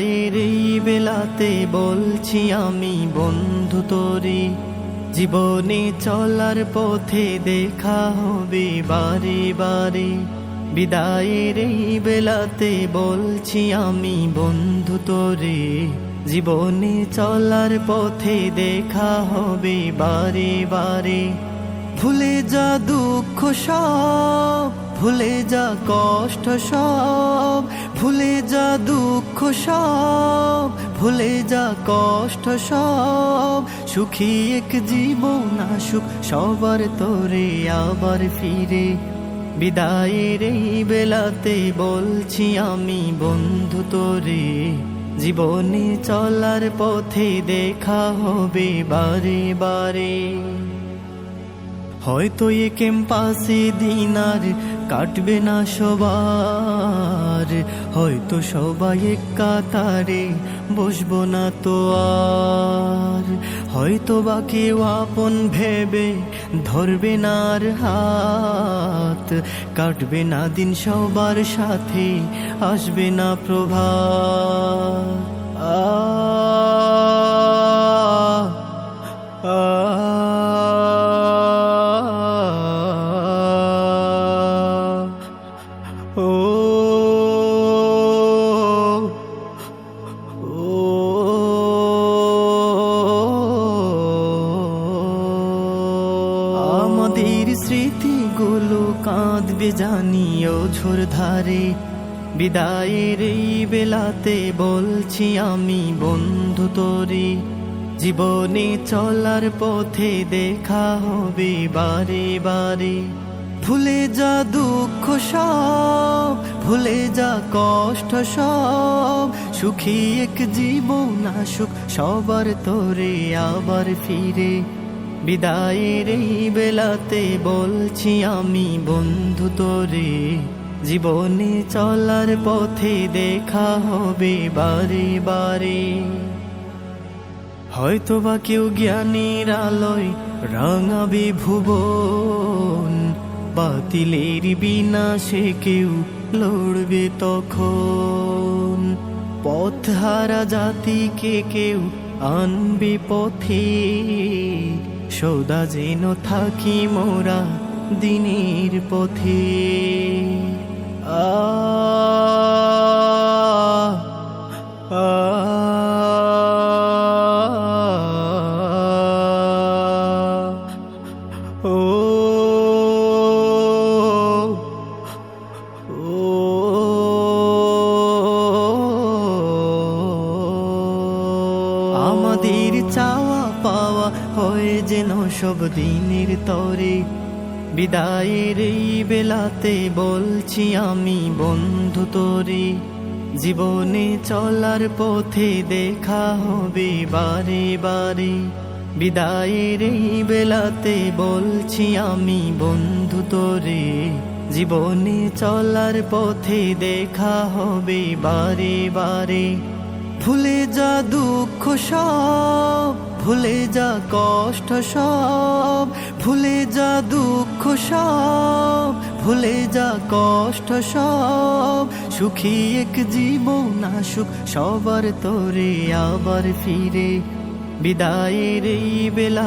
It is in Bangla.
বিদায়ের এই বেলাতে বলছি আমি বন্ধু তোরে, জীবনে চলার পথে দেখা হবে বারে বারে। বিদায়ের এই বেলাতে বলছি আমি বন্ধু তোরে, জীবনে চলার পথে দেখা হবে বারে বারে। ভুলে যা দুঃখ সব, ভুলে যা কষ্ট সব, ভুলে যা দুঃখ সব, ভুলে যা কষ্ট সব। সুখী এক জীবন আসুক সবার তোরে আবার ফিরে। বিদায়ের এই বেলাতে বলছি আমি বন্ধু তোরে, জীবনে চলার পথে দেখা হবে বারে বারে। হয়তো এ ক্যাম্পাসে দিন আর কাটবে না সবার, হয়তো সবাই এক কাতারে বসবো না তো আর। হয়তো বা কেউ আপন ভেবে ধরবে না আর হাত, কাটবে না দিন সবার সাথে, আসবে না প্রভাত। আমাদের স্মৃতিগুলো কাঁদবে জানিও ঝোর ধারে। বিদায়ের এই বেলাতে বলছি আমি বন্ধু তোরে, জীবনে চলার পথে দেখা হবে বারে বারে। ভুলে যা দুঃখ সব, ভুলে যা কষ্ট সব। সুখী এক জীবন আসুক সবার তোরে আবার ফিরে। বিদায়ের এই বেলাতে বলছি আমি বন্ধু তোরে, জীবনে চলার পথে দেখা হবে বারে বারে। হয়তো বা কেউ জ্ঞানের আলোয় রাঙাবে ভুবন, বাতিলের বিনাশে কেউ লড়বে তখন। পথহারা জাতিকে কেউ আনবে পথে, সদা যেন থাকি মোরা দিনের পথে। আ আমাদের চাওয়া পাওয়া হয়ে যেন সব দিনের তরে। বিদায়ের এই বেলাতে বলছি আমি বন্ধু তোরে, জীবনে চলার পথে দেখা হবে বারে বারে। বিদায়ের এই বেলাতে বলছি আমি বন্ধু তোরে, জীবনে চলার পথে দেখা হবে বারে বারে। ভুলে যা দুঃখ সব, ভুলে যা কষ্ট সব, ভুলে যা দুঃখ সব, ভুলে যা কষ্ট সব। সুখী এক জীবন আসুক সবার তোরে আবার ফিরে। বিদায়ের এই বেলা